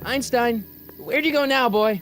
Einstein, where'd you go now, boy?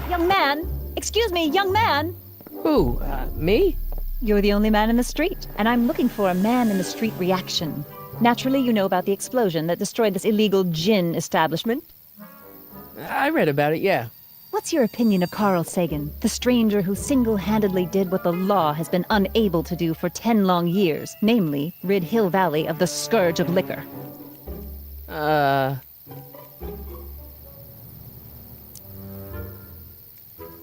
Young man! Excuse me, young man! Who, me? You're the only man in the street, and I'm looking for a man-in-the-street reaction. Naturally, you know about the explosion that destroyed this illegal gin establishment. I read about it, yeah. What's your opinion of Carl Sagan, the stranger who single-handedly did what the law has been unable to do for 10 long years, namely, rid Hill Valley of the scourge of liquor?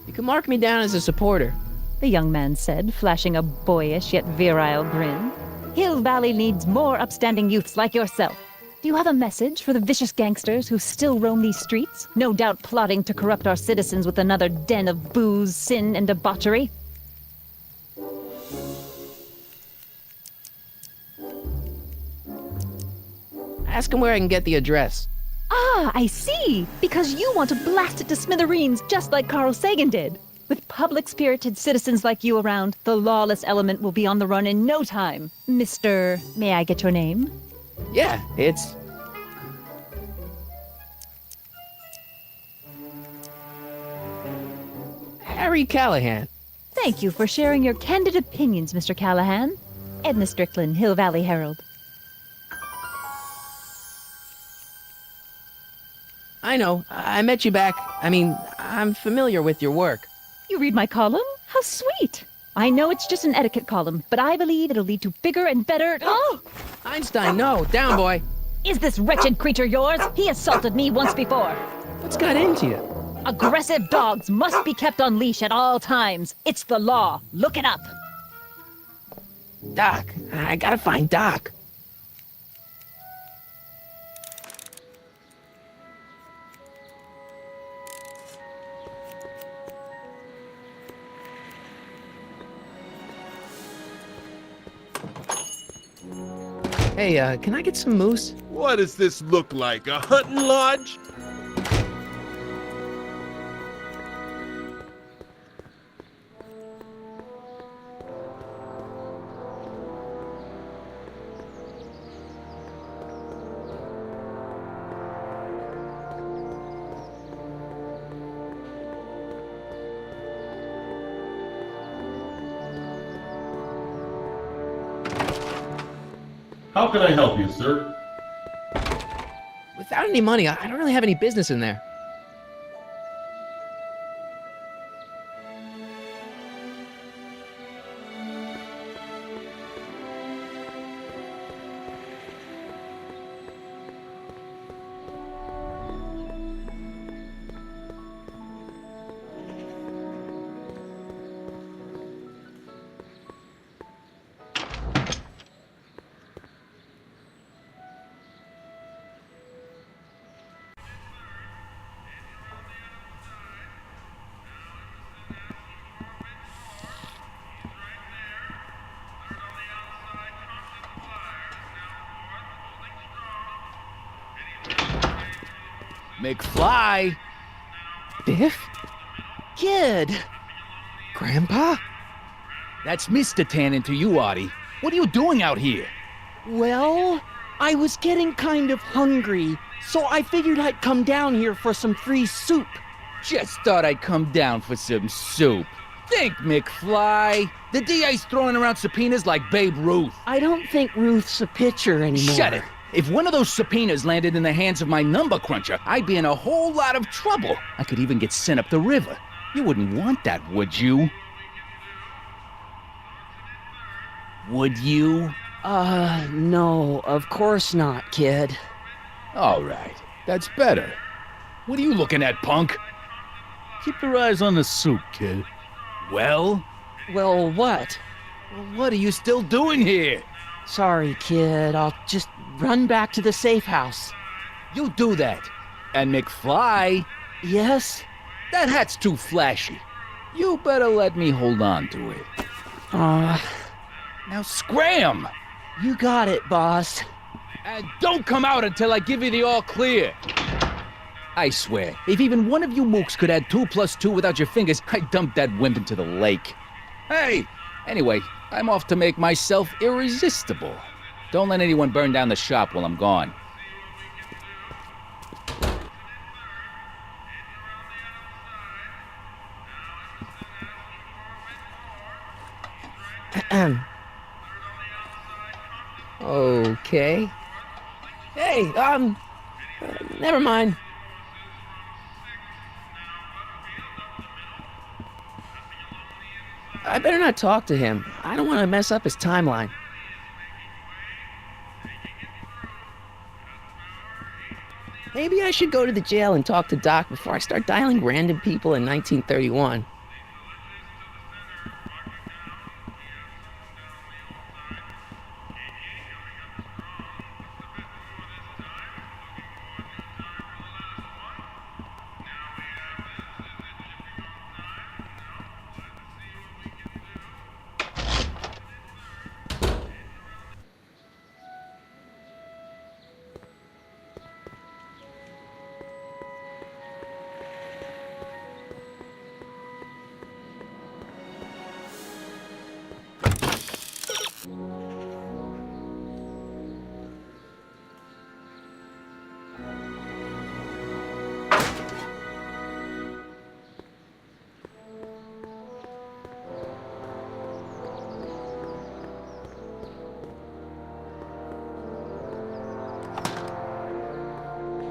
You can mark me down as a supporter. The young man said, flashing a boyish yet virile grin. Hill Valley needs more upstanding youths like yourself. Do you have a message for the vicious gangsters who still roam these streets, no doubt plotting to corrupt our citizens with another den of booze, sin, and debauchery? Ask him where I can get the address. Ah, I see! Because you want to blast it to smithereens just like Carl Sagan did. With public-spirited citizens like you around, the lawless element will be on the run in no time. Mr. May I get your name? Yeah, it's... Harry Callahan. Thank you for sharing your candid opinions, Mr. Callahan. Edna Strickland, Hill Valley Herald. I know, I met you back. I'm familiar with your work. You read my column? How sweet! I know it's just an etiquette column, but I believe it'll lead to bigger and better... Oh! Einstein, no! Down, boy! Is this wretched creature yours? He assaulted me once before. What's got into you? Aggressive dogs must be kept on leash at all times. It's the law. Look it up. Doc. I gotta find Doc. Hey, can I get some moose? What does this look like, a hunting lodge? How can I help you, sir? Without any money, I don't really have any business in there. McFly! Biff? Kid! Grandpa? That's Mr. Tannen to you, Artie. What are you doing out here? Well, I was getting kind of hungry, so I figured I'd come down here for some free soup. Just thought I'd come down for some soup. Think, McFly. The DA's throwing around subpoenas like Babe Ruth. I don't think Ruth's a pitcher anymore. Shut it! If one of those subpoenas landed in the hands of my number cruncher, I'd be in a whole lot of trouble. I could even get sent up the river. You wouldn't want that, would you? Would you? No, of course not, kid. All right, that's better. What are you looking at, punk? Keep your eyes on the soup, kid. Well, Well, what? what are you still doing here? Sorry, kid. I'll just run back to the safe house. You do that. And McFly, Yes? that hat's too flashy. You better let me hold on to it. Now scram! You got it, boss. And don't come out until I give you the all clear. I swear, if even one of you mooks could add 2 + 2 without your fingers, I'd dump that wimp into the lake. Hey, anyway, I'm off to make myself irresistible. Don't let anyone burn down the shop while I'm gone. Okay. Hey, never mind. I better not talk to him. I don't want to mess up his timeline. Maybe I should go to the jail and talk to Doc before I start dialing random people in 1931.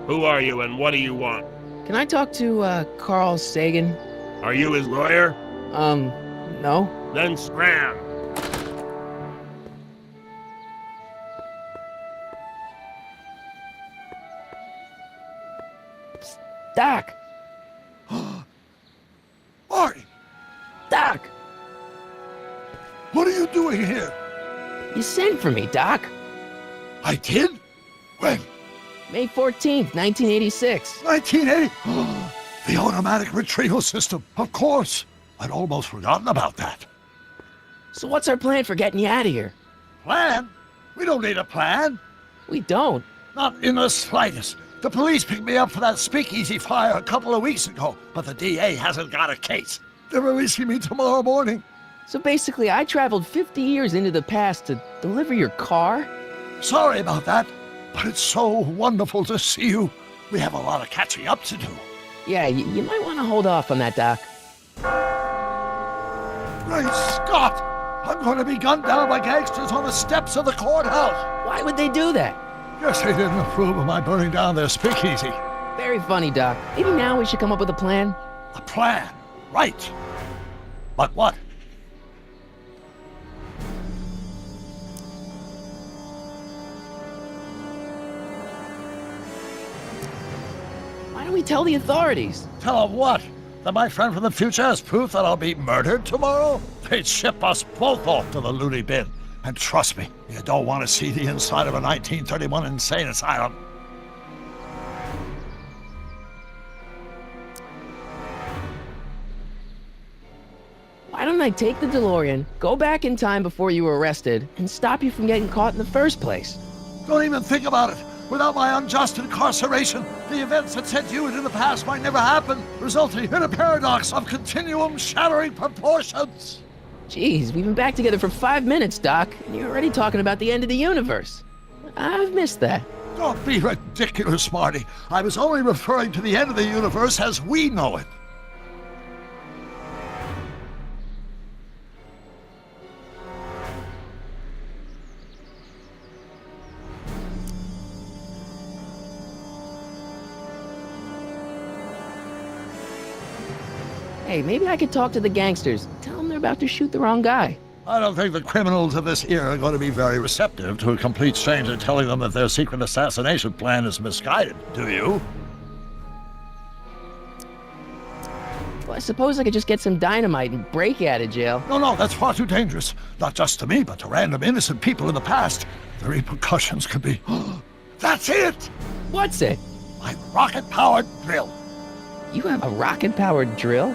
Who are you and what do you want? Can I talk to, Carl Sagan? Are you his lawyer? No? Then scram. Doc! Marty, Doc! what are you doing here? You sent for me, Doc. I did? When? May 14th, 1986. 1980? The automatic retrieval system, of course. I'd almost forgotten about that. So what's our plan for getting you out of here? Plan? We don't need a plan. We don't. Not in the slightest. The police picked me up for that speakeasy fire a couple of weeks ago, but the DA hasn't got a case. They're releasing me tomorrow morning. So basically, I traveled 50 years into the past to deliver your car? Sorry about that, but it's so wonderful to see you. We have a lot of catching up to do. Yeah, you might want to hold off on that, Doc. Great Scott! I'm going to be gunned down by gangsters on the steps of the courthouse. Why would they do that? Guess they didn't approve of my burning down their speakeasy. Very funny, Doc. Maybe now we should come up with a plan? A plan, right. But what? Why don't we tell the authorities? Tell them what? That my friend from the future has proof that I'll be murdered tomorrow? They'd ship us both off to the loony bin. And trust me, you don't want to see the inside of a 1931 insane asylum. Why don't I take the DeLorean, go back in time before you were arrested, and stop you from getting caught in the first place? Don't even think about it. Without my unjust incarceration, the events that sent you into the past might never happen, resulting in a paradox of continuum shattering proportions. Jeez, we've been back together for 5 minutes, Doc, and you're already talking about the end of the universe. I've missed that. Don't be ridiculous, Marty. I was only referring to the end of the universe as we know it. Hey, maybe I could talk to the gangsters. Tell them they're about to shoot the wrong guy. I don't think the criminals of this era are going to be very receptive to a complete stranger telling them that their secret assassination plan is misguided, do you? Well, I suppose I could just get some dynamite and break out of jail. No, that's far too dangerous. Not just to me, but to random innocent people in the past. The repercussions could be... That's it! What's it? My rocket-powered drill. You have a rocket-powered drill?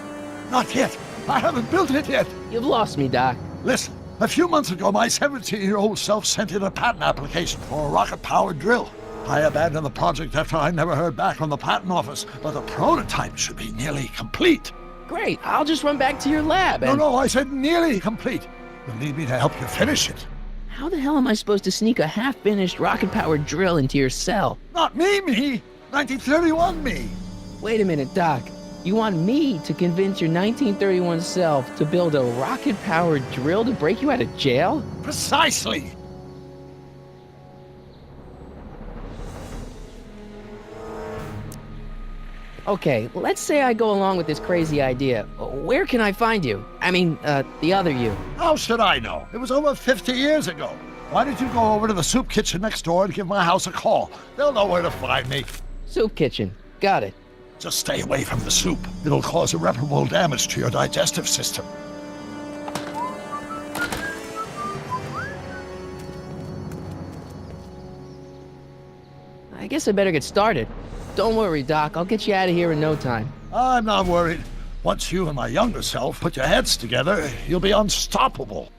Not yet. I haven't built it yet. You've lost me, Doc. Listen, a few months ago, my 17-year-old self sent in a patent application for a rocket-powered drill. I abandoned the project after I never heard back from the patent office, but the prototype should be nearly complete. Great, I'll just run back to your lab and... No, I said nearly complete. You'll need me to help you finish it. How the hell am I supposed to sneak a half-finished rocket-powered drill into your cell? Not me! 1931 me! Wait a minute, Doc. You want me to convince your 1931 self to build a rocket-powered drill to break you out of jail? Precisely! Okay, let's say I go along with this crazy idea. Where can I find you? I mean, the other you. How should I know? It was over 50 years ago. Why don't you go over to the soup kitchen next door and give my house a call? They'll know where to find me. Soup kitchen. Got it. Just stay away from the soup. It'll cause irreparable damage to your digestive system. I guess I better get started. Don't worry, Doc. I'll get you out of here in no time. I'm not worried. Once you and my younger self put your heads together, you'll be unstoppable.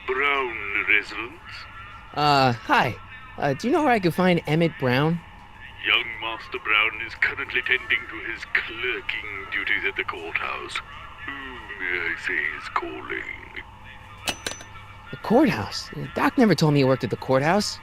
Brown residence? Hi. Do you know where I could find Emmett Brown? Young Master Brown is currently tending to his clerking duties at the courthouse. Who may I say is calling? The courthouse? Doc never told me he worked at the courthouse.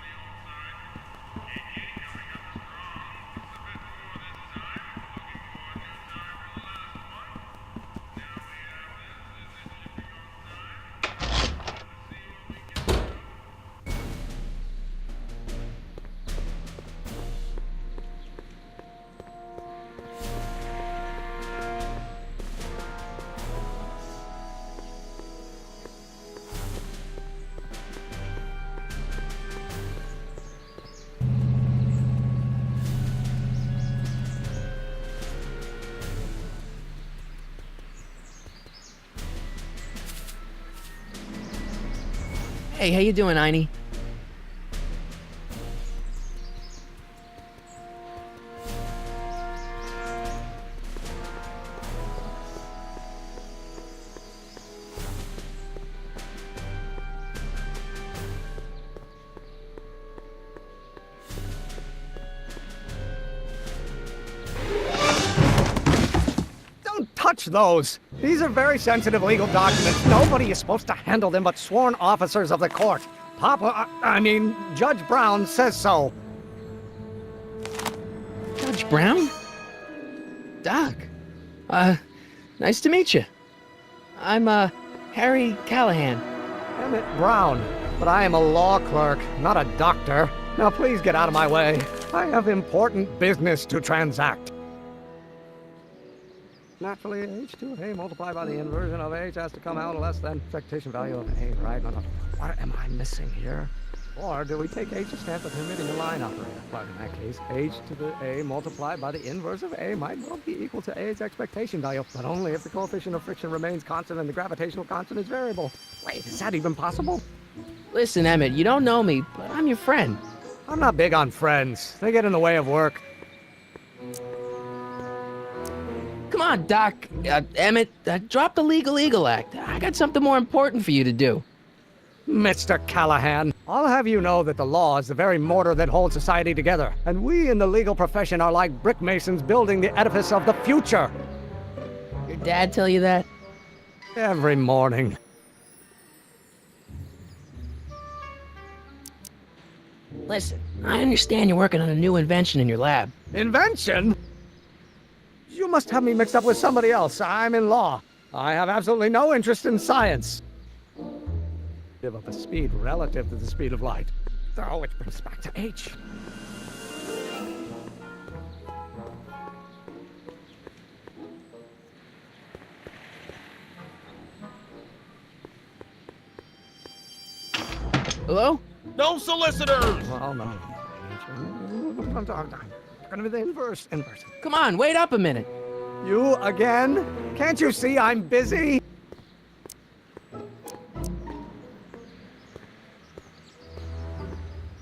Hey, how you doing, Einie? Touch those. These are very sensitive legal documents. Nobody is supposed to handle them but sworn officers of the court. Judge Brown says so. Judge Brown? Doc. Nice to meet you. I'm, Harry Callahan. Emmett Brown. But I am a law clerk, not a doctor. Now please get out of my way. I have important business to transact. Naturally, h to a multiplied by the inversion of h has to come out less than expectation value of a, right? No. What am I missing here? Or do we take h as stands of permitting a line operator? But in that case, h to the a multiplied by the inverse of a might well be equal to a's expectation value, but only if the coefficient of friction remains constant and the gravitational constant is variable. Wait, is that even possible? Listen, Emmett, you don't know me, but I'm your friend. I'm not big on friends. They get in the way of work. Come on, Doc. Emmett, drop the Legal Eagle Act. I got something more important for you to do. Mr. Callahan. I'll have you know that the law is the very mortar that holds society together, and we in the legal profession are like brick masons building the edifice of the future. Your dad tell you that? Every morning. Listen, I understand you're working on a new invention in your lab. Invention? You must have me mixed up with somebody else. I'm in law. I have absolutely no interest in science. Give up a speed relative to the speed of light. Oh, which brings us back to H. Hello? No solicitors! Well, no. I'm gonna be the inverse. Come on, wait up a minute. You again? Can't you see I'm busy?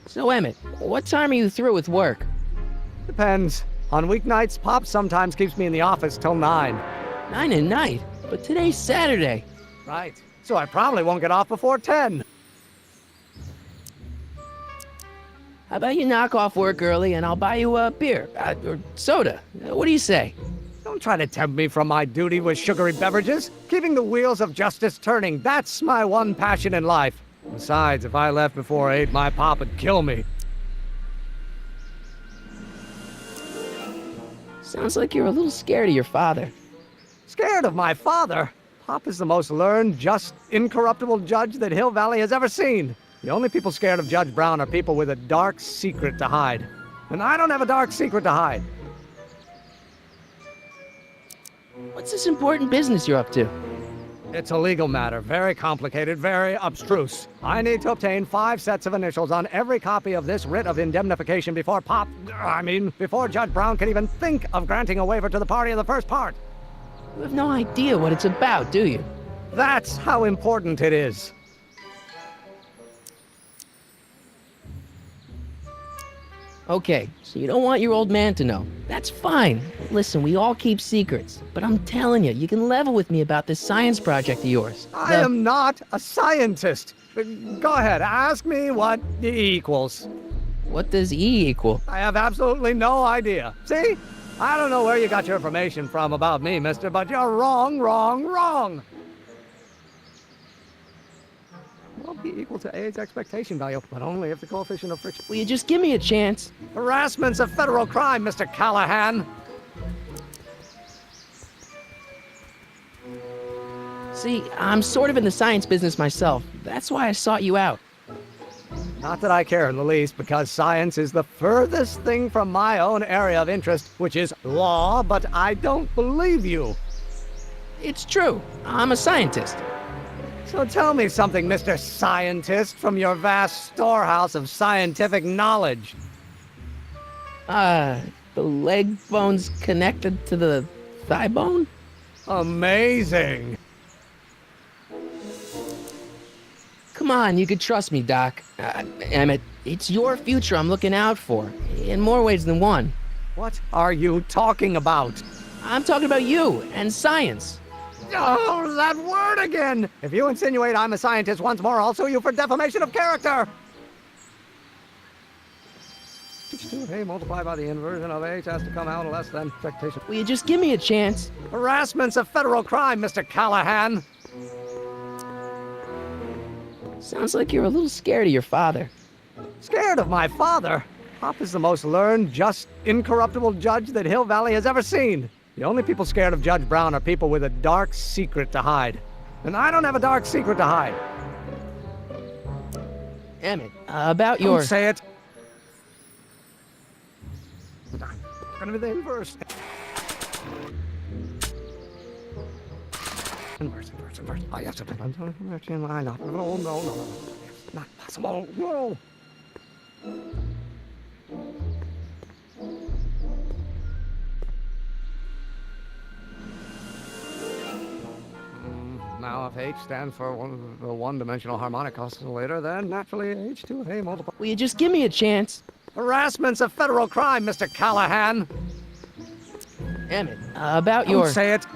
So, Emmett, what time are you through with work? Depends. On weeknights, Pop sometimes keeps me in the office till 9. 9 at night? But today's Saturday. Right. So I probably won't get off before 10. How about you knock off work early and I'll buy you a beer, or soda. What do you say? Don't try to tempt me from my duty with sugary beverages. Keeping the wheels of justice turning, that's my one passion in life. Besides, if I left before 8, my pop would kill me. Sounds like you're a little scared of your father. Scared of my father? Pop is the most learned, just, incorruptible judge that Hill Valley has ever seen. The only people scared of Judge Brown are people with a dark secret to hide. And I don't have a dark secret to hide. What's this important business you're up to? It's a legal matter, very complicated, very abstruse. I need to obtain 5 sets of initials on every copy of this writ of indemnification before before Judge Brown can even think of granting a waiver to the party in the first part. You have no idea what it's about, do you? That's how important it is. Okay, so you don't want your old man to know. That's fine. Listen, we all keep secrets. But I'm telling you, you can level with me about this science project of yours. I am not a scientist. Go ahead, ask me what E equals. What does E equal? I have absolutely no idea. See? I don't know where you got your information from about me, mister, but you're wrong. Will be equal to A's expectation value, but only if the coefficient of friction... Will you just give me a chance? Harassment's a federal crime, Mr. Callahan. See, I'm sort of in the science business myself. That's why I sought you out. Not that I care in the least, because science is the furthest thing from my own area of interest, which is law, but I don't believe you. It's true. I'm a scientist. So tell me something, Mr. Scientist, from your vast storehouse of scientific knowledge. The leg bone's connected to the thigh bone? Amazing. Come on, you could trust me, Doc. Emmett, it's your future I'm looking out for, in more ways than one. What are you talking about? I'm talking about you and science. Oh, that word again! If you insinuate I'm a scientist once more, I'll sue you for defamation of character! H2A multiplied by the inversion of H has to come out less than expectation. Will you just give me a chance? Harassment's a federal crime, Mr. Callahan. Sounds like you're a little scared of your father. Scared of my father? Pop is the most learned, just, incorruptible judge that Hill Valley has ever seen. The only people scared of Judge Brown are people with a dark secret to hide. And I don't have a dark secret to hide. Emmett, about your... Don't say it. I'm gonna be the inverse. Inverse. Oh, yes, no. Not possible. No. Now, if H stands for the one-dimensional harmonic oscillator, then naturally H2A multiplied. Will you just give me a chance? Harassment's a federal crime, Mr. Callahan. Emmett, about your... Don't say it.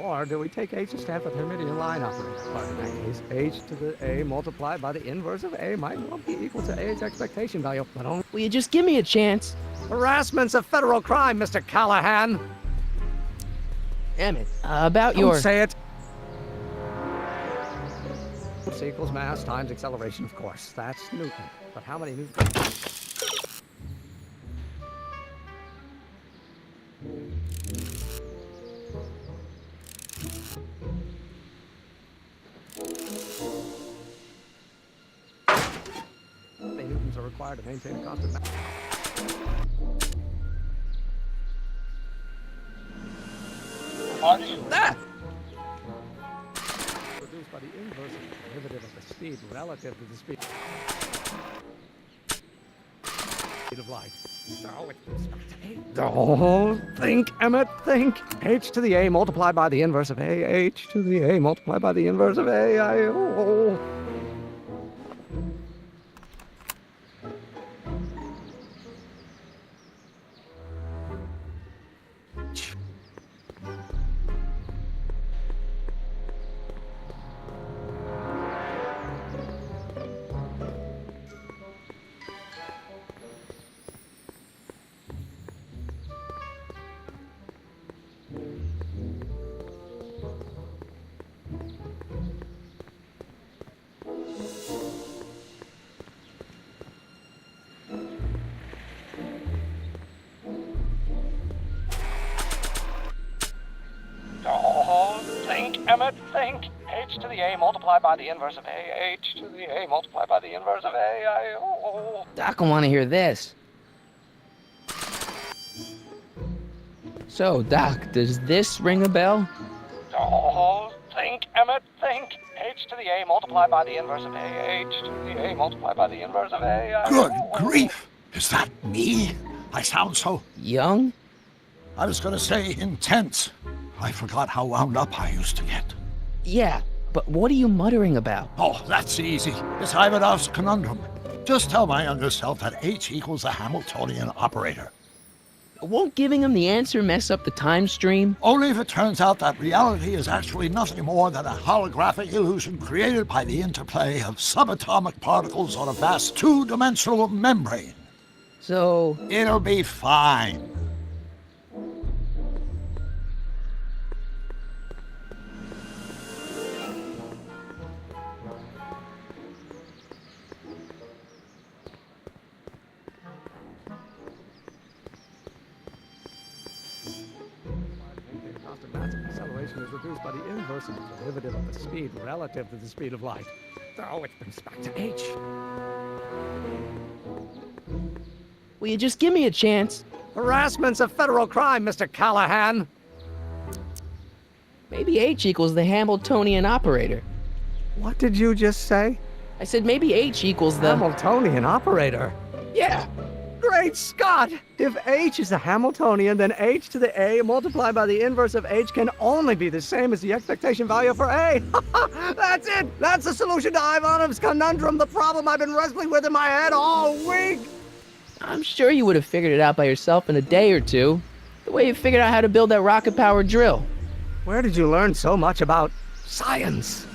Or do we take h to stand for the Hermitian line operator? But in that case, h to the a multiplied by the inverse of a might well be equal to a's expectation value, but only... Will you just give me a chance? Harassment's a federal crime, Mr. Callahan. Damn it. About Don't your... say it. Force equals mass times acceleration, of course. That's Newton. But how many Newtons? How many Newtons are required to maintain a constant mass? Reduced by the inverse of the derivative of the speed relative to the speed of light. Don't think, Emmett, think. H to the a multiplied by the inverse of a. H to the a multiplied by the inverse of a. Think, Emmett, think. H to the a multiplied by the inverse of a. H to the a multiplied by the inverse of a. Doc will want to hear this. So, Doc, does this ring a bell? Think, Emmett, think. H to the a multiplied by the inverse of a. H to the a multiplied by the inverse of a. Good grief! Is that me? I sound so... Young? I was gonna say intense. I forgot how wound up I used to get. Yeah, but what are you muttering about? Oh, that's easy. It's Ivanov's conundrum. Just tell my younger self that H equals the Hamiltonian operator. Won't giving him the answer mess up the time stream? Only if it turns out that reality is actually nothing more than a holographic illusion created by the interplay of subatomic particles on a vast two-dimensional membrane. So... It'll be fine. Acceleration is reduced by the inverse of the derivative of the speed relative to the speed of light. Oh, it brings back to h. Will you just give me a chance? Harassment's a federal crime, Mr. Callahan. Maybe H equals the Hamiltonian operator. What did you just say? I said maybe H equals the... Hamiltonian operator? Yeah. Great Scott! If h is the Hamiltonian, then h to the a multiplied by the inverse of h can only be the same as the expectation value for a. That's it! That's the solution to Ivanov's conundrum, the problem I've been wrestling with in my head all week! I'm sure you would have figured it out by yourself in a day or two. The way you figured out how to build that rocket-powered drill. Where did you learn so much about science?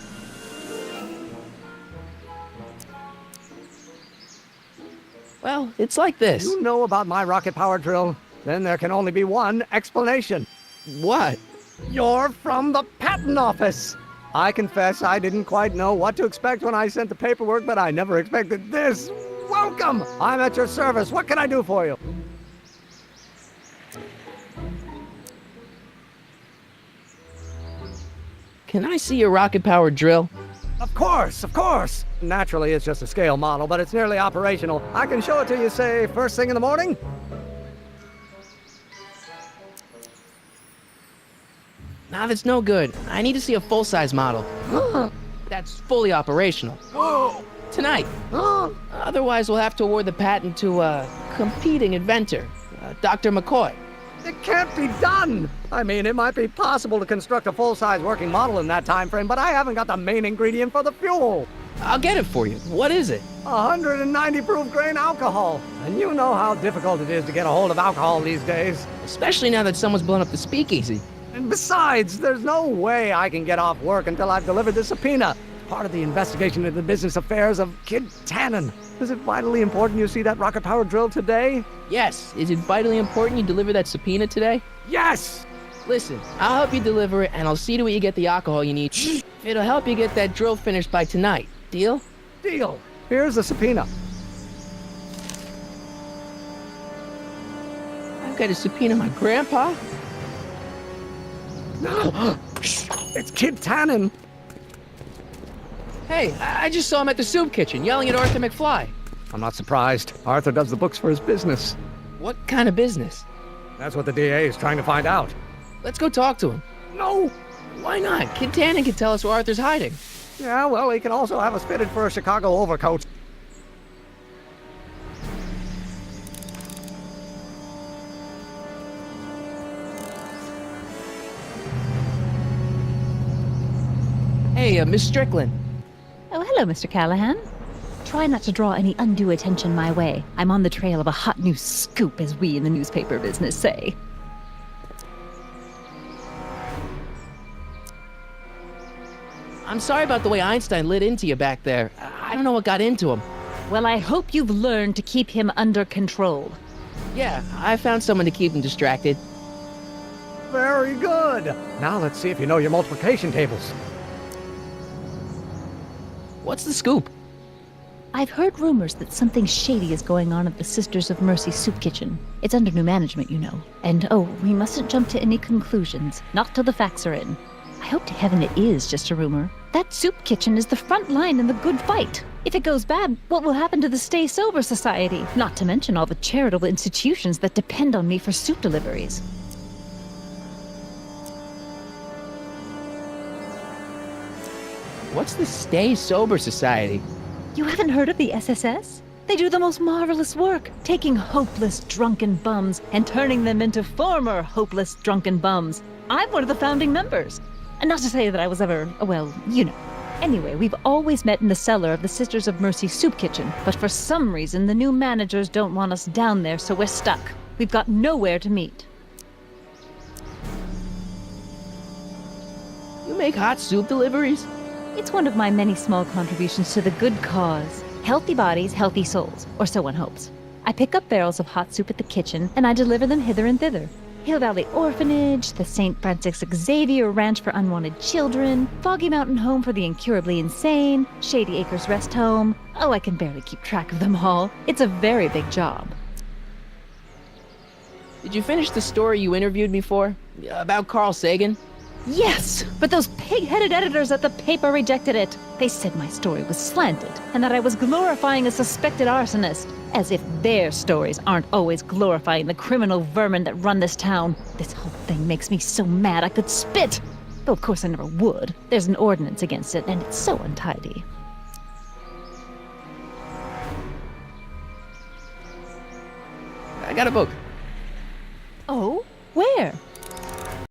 Well, it's like this. You know about my rocket power drill? Then there can only be one explanation. What? You're from the patent office. I confess I didn't quite know what to expect when I sent the paperwork, but I never expected this. Welcome! I'm at your service. What can I do for you? Can I see your rocket-powered drill? Of course, of course. Naturally, it's just a scale model, but it's nearly operational. I can show it to you, say, first thing in the morning. Nah, that's no good. I need to see a full-size model. That's fully operational. Whoa! Tonight. Otherwise, we'll have to award the patent to a competing inventor, Dr. McCoy. It can't be done! I mean, it might be possible to construct a full-size working model in that time frame, but I haven't got the main ingredient for the fuel. I'll get it for you. What is it? 190 proof grain alcohol. And you know how difficult it is to get a hold of alcohol these days. Especially now that someone's blown up the speakeasy. And besides, there's no way I can get off work until I've delivered the subpoena. Part of the investigation into the business affairs of Kid Tannen. Is it vitally important you see that rocket-powered drill today? Yes. Is it vitally important you deliver that subpoena today? Yes! Listen, I'll help you deliver it, and I'll see to it you get the alcohol you need. It'll help you get that drill finished by tonight. Deal? Deal. Here's the subpoena. I've got to subpoena my grandpa? It's Kid Tannen. Hey, I just saw him at the soup kitchen, yelling at Arthur McFly. I'm not surprised. Arthur does the books for his business. What kind of business? That's what the DA is trying to find out. Let's go talk to him. No! Why not? Kid Tannen can tell us where Arthur's hiding. Yeah, well, he can also have us fitted for a Chicago overcoat. Hey, Miss Strickland. Oh, hello, Mr. Callahan. Try not to draw any undue attention my way. I'm on the trail of a hot new scoop, as we in the newspaper business say. I'm sorry about the way Einstein lit into you back there. I don't know what got into him. Well, I hope you've learned to keep him under control. Yeah, I found someone to keep him distracted. Very good. Now let's see if you know your multiplication tables. What's the scoop? I've heard rumors that something shady is going on at the Sisters of Mercy soup kitchen. It's under new management, you know. And oh, we mustn't jump to any conclusions, not till the facts are in. I hope to heaven it is just a rumor. That soup kitchen is the front line in the good fight. If it goes bad, what will happen to the Stay Sober Society? Not to mention all the charitable institutions that depend on me for soup deliveries. What's the Stay Sober Society? You haven't heard of the SSS? They do the most marvelous work, taking hopeless drunken bums and turning them into former hopeless drunken bums. I'm one of the founding members. And not to say that I was ever, well, you know. Anyway, we've always met in the cellar of the Sisters of Mercy soup kitchen, but for some reason the new managers don't want us down there, so we're stuck. We've got nowhere to meet. You make hot soup deliveries? It's one of my many small contributions to the good cause. Healthy bodies, healthy souls, or so one hopes. I pick up barrels of hot soup at the kitchen, and I deliver them hither and thither. Hill Valley Orphanage, the St. Francis Xavier Ranch for Unwanted Children, Foggy Mountain Home for the Incurably Insane, Shady Acres Rest Home. Oh, I can barely keep track of them all. It's a very big job. Did you finish the story you interviewed me for? About Carl Sagan? Yes, but those pig-headed editors at the paper rejected it. They said my story was slanted, and that I was glorifying a suspected arsonist. As if their stories aren't always glorifying the criminal vermin that run this town. This whole thing makes me so mad I could spit. Though of course I never would. There's an ordinance against it, and it's so untidy. I got a book. Oh? Where?